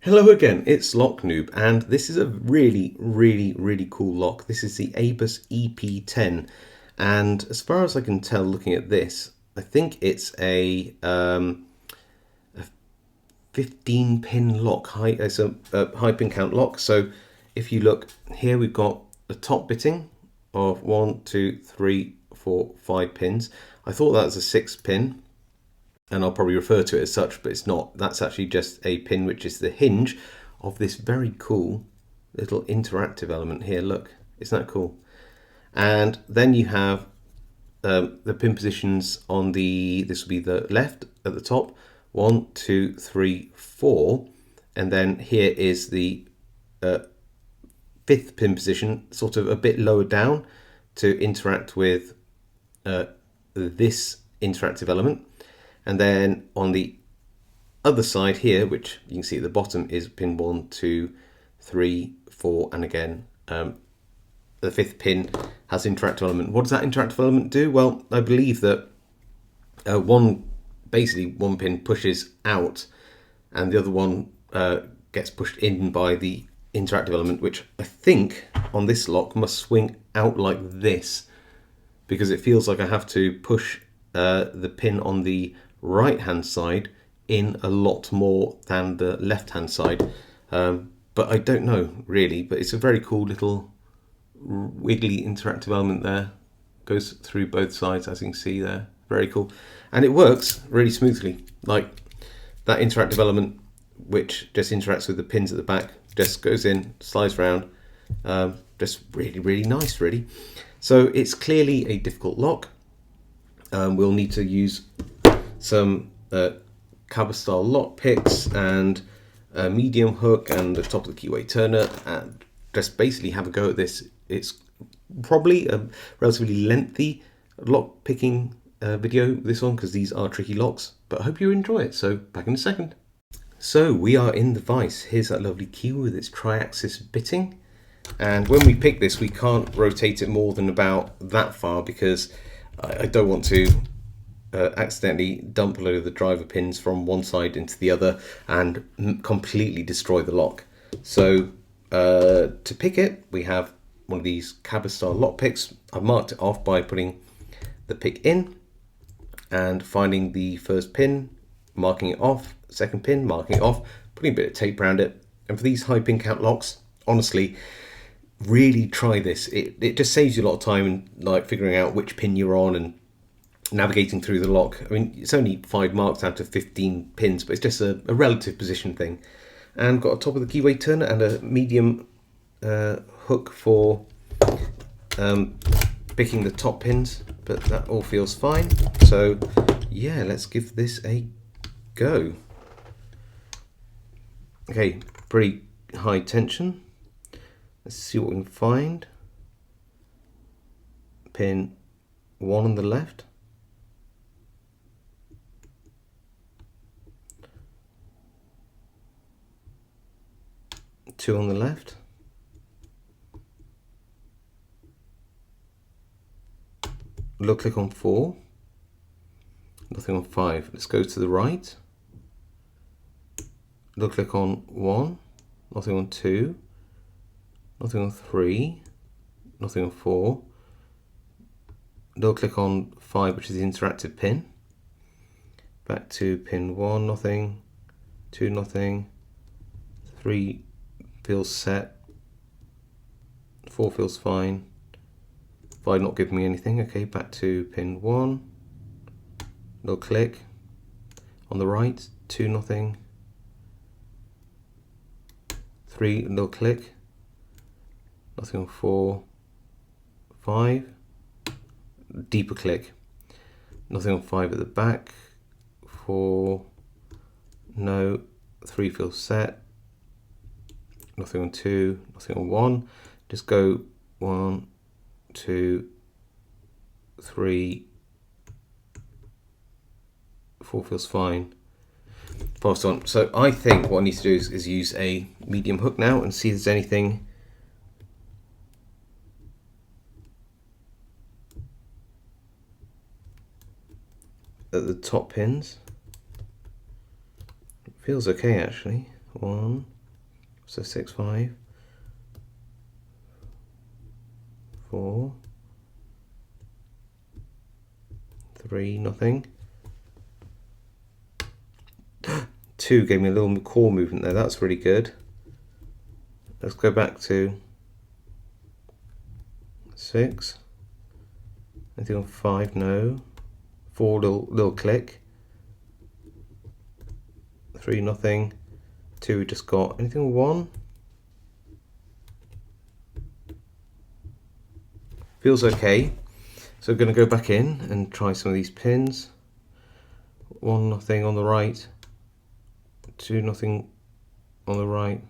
Hello again, it's Lock Noob, and this is a really cool lock. This is the ABUS EP10, and as far as I can tell looking at this, I think it's a 15 pin lock. It's a high pin count lock. So if you look here, we've got the top bitting of 1, 2, 3, 4, 5 pins. I thought that was a 6 pin, and I'll probably refer to it as such, but it's not. That's actually just a pin which is the hinge of this very cool little interactive element here. Look, isn't that cool? And then you have the pin positions on this will be the left at the top, 1, 2, 3, 4, and then here is the 5th pin position, sort of a bit lower down to interact with this interactive element. And then on the other side here, which you can see at the bottom, is pin 1, 2, 3, 4, and again the 5th pin has interactive element. What does that interactive element do? Well, I believe that one pin pushes out and the other one gets pushed in by the interactive element, which I think on this lock must swing out like this, because it feels like I have to push the pin on the right hand side in a lot more than the left hand side, but I don't know really. But it's a very cool little wiggly interactive element there, goes through both sides, as you can see there. Very cool, and it works really smoothly. Like that interactive element, which just interacts with the pins at the back, just goes in, slides around, just really nice really. So it's clearly a difficult lock. We'll need to use some cover style lock picks and a medium hook and the top of the keyway turner, and just basically have a go at this. It's probably a relatively lengthy lock picking video, this one, because these are tricky locks, but I hope you enjoy it. So back in a second. So we are in the vise. Here's that lovely key with its tri-axis bitting, and when we pick this we can't rotate it more than about that far, because I don't want to accidentally dump a load of the driver pins from one side into the other and completely destroy the lock. So to pick it, we have one of these cabba style lock picks. I've marked it off by putting the pick in and finding the first pin, marking it off, second pin, marking it off, putting a bit of tape around it. And for these high pin count locks, honestly, really try this. It just saves you a lot of time and like figuring out which pin you're on and navigating through the lock. I mean, it's only 5 marks out of 15 pins, but it's just a relative position thing. And got a top of the keyway turner and a medium hook for picking the top pins, but that all feels fine. So yeah, let's give this a go. Okay, pretty high tension. Let's see what we can find. Pin 1 on the left. Two on the left. Look, click on 4. Nothing on 5. Let's go to the right. Look, click on 1. Nothing on 2. Nothing on 3. Nothing on 4. Double click on 5, which is the interactive pin. Back to pin 1, nothing. 2, nothing. 3 feels set. 4 feels fine. 5 not giving me anything. Okay, back to pin 1. No click. On the right, 2, nothing. 3, no click. Nothing on 4. 5. Deeper click. Nothing on 5 at the back. 4. No. 3 feels set. Nothing on 2. Nothing on 1. Just go 1, 2, 3, 4 feels fine. 5's on. So I think what I need to do is use a medium hook now and see if there's anything at the top pins. It feels okay actually. 1, So 6, 5, 4, 3, nothing. 2 gave me a little core movement there. That's really good. Let's go back to 6. Anything on 5? No. 4, little click. 3, nothing. 2, we just got. Anything on 1? Feels okay. So we're going to go back in and try some of these pins. 1, nothing on the right. 2, nothing on the right.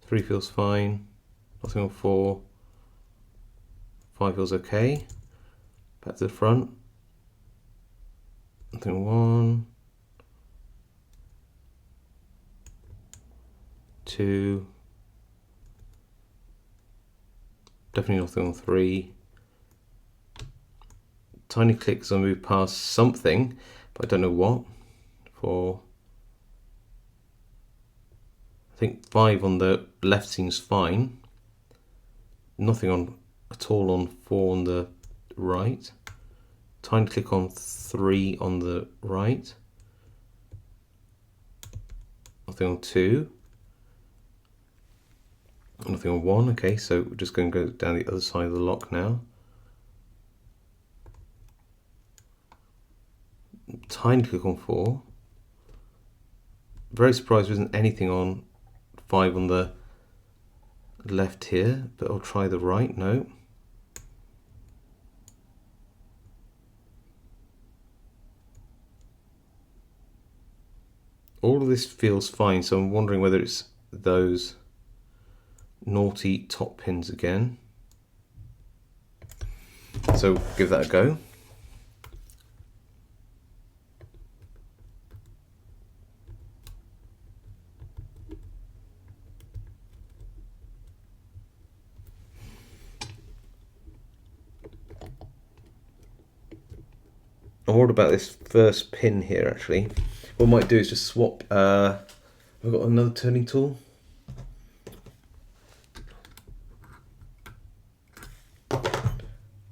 3 feels fine. Nothing on 4. 5 feels okay. Back to the front. Nothing on 1. 2. Definitely nothing on 3. Tiny clicks I move past something, but I don't know what. 4. I think 5 on the left seems fine. Nothing on at all on 4 on the right. Tiny click on 3 on the right. Nothing on 2. Nothing on 1. Okay, so we're just going to go down the other side of the lock now. Tiny click on 4. Very surprised there isn't anything on 5 on the left here, but I'll try the right. No. All of this feels fine, so I'm wondering whether it's those naughty top pins again. So give that a go. I'm worried about this first pin here actually. What I might do is just swap, I've got another turning tool.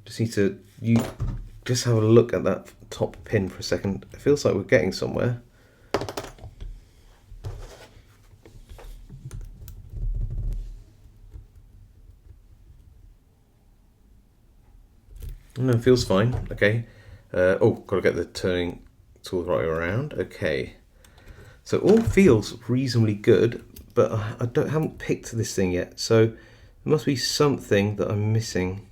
Just need to just have a look at that top pin for a second. It feels like we're getting somewhere. No, it feels fine. Okay. Oh, got to get the turning tool right around. Okay. So all feels reasonably good, but I haven't picked this thing yet. So there must be something that I'm missing.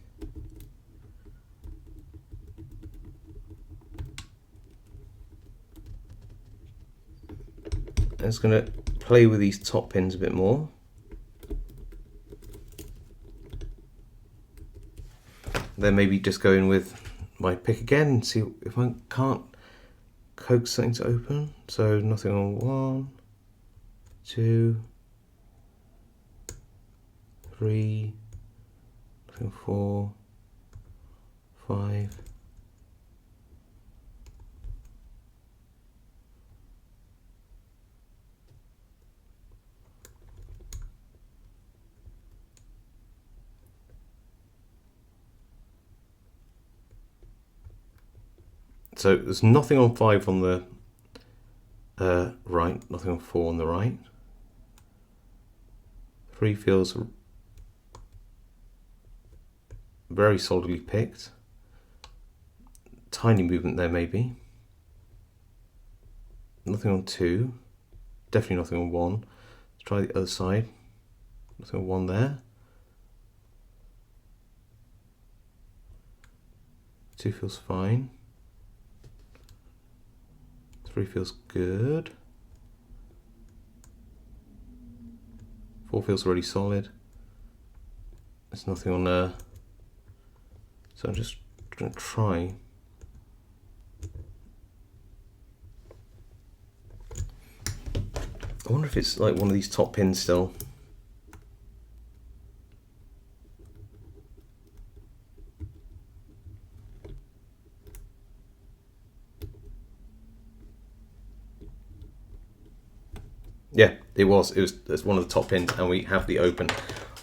I'm just going to play with these top pins a bit more. Then maybe just go in with my pick again and see if I can't coax something to open. So nothing on 1, 2, 3, nothing on 4, 5. So there's nothing on 5 on the right, nothing on 4 on the right. 3 feels very solidly picked. Tiny movement there maybe. Nothing on 2. Definitely nothing on 1. Let's try the other side. Nothing on 1 there. 2 feels fine. 3 feels good. 4 feels really solid. There's nothing on there. So I'm just going to try. I wonder if it's like one of these top pins still. Yeah, it was. It's one of the top pins, and we have the open.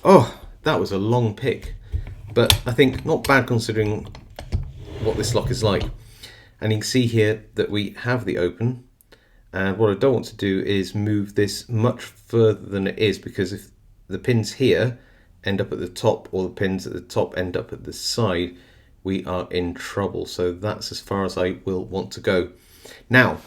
Oh, that was a long pick, but I think not bad considering what this lock is like. And you can see here that we have the open. And what I don't want to do is move this much further than it is, because if the pins here end up at the top or the pins at the top end up at the side, we are in trouble. So that's as far as I will want to go. Now,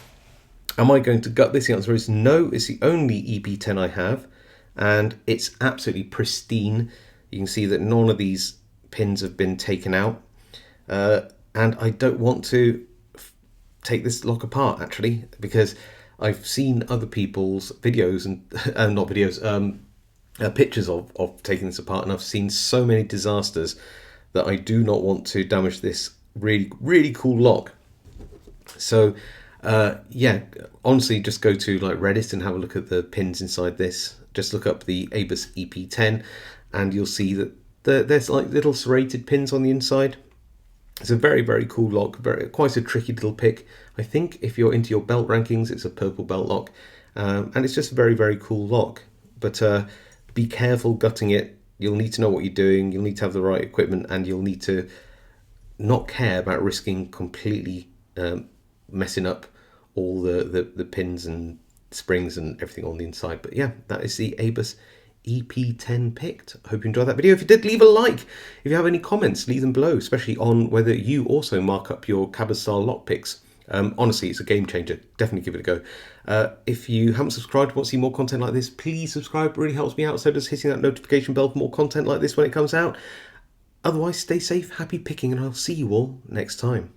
am I going to gut this? The answer is no. It's the only EP10 I have, and it's absolutely pristine. You can see that none of these pins have been taken out, and I don't want to take this lock apart, actually, because I've seen other people's videos and not videos, pictures of taking this apart, and I've seen so many disasters that I do not want to damage this really cool lock. So yeah, honestly, just go to like Reddit and have a look at the pins inside this. Just look up the ABUS EP10 and you'll see that there's like little serrated pins on the inside. It's a very cool lock, quite a tricky little pick. I think if you're into your belt rankings, it's a purple belt lock, and it's just a very cool lock. But be careful gutting it. You'll need to know what you're doing. You'll need to have the right equipment, and you'll need to not care about risking completely messing up all the pins and springs and everything on the inside. But yeah, that is the ABUS EP10 picked. I hope you enjoyed that video. If you did, leave a like. If you have any comments, leave them below, especially on whether you also mark up your cabin style lock picks. Honestly, it's a game changer. Definitely give it a go. If you haven't subscribed, want to see more content like this, please subscribe. It really helps me out. So does hitting that notification bell for more content like this when it comes out. Otherwise, stay safe, happy picking, and I'll see you all next time.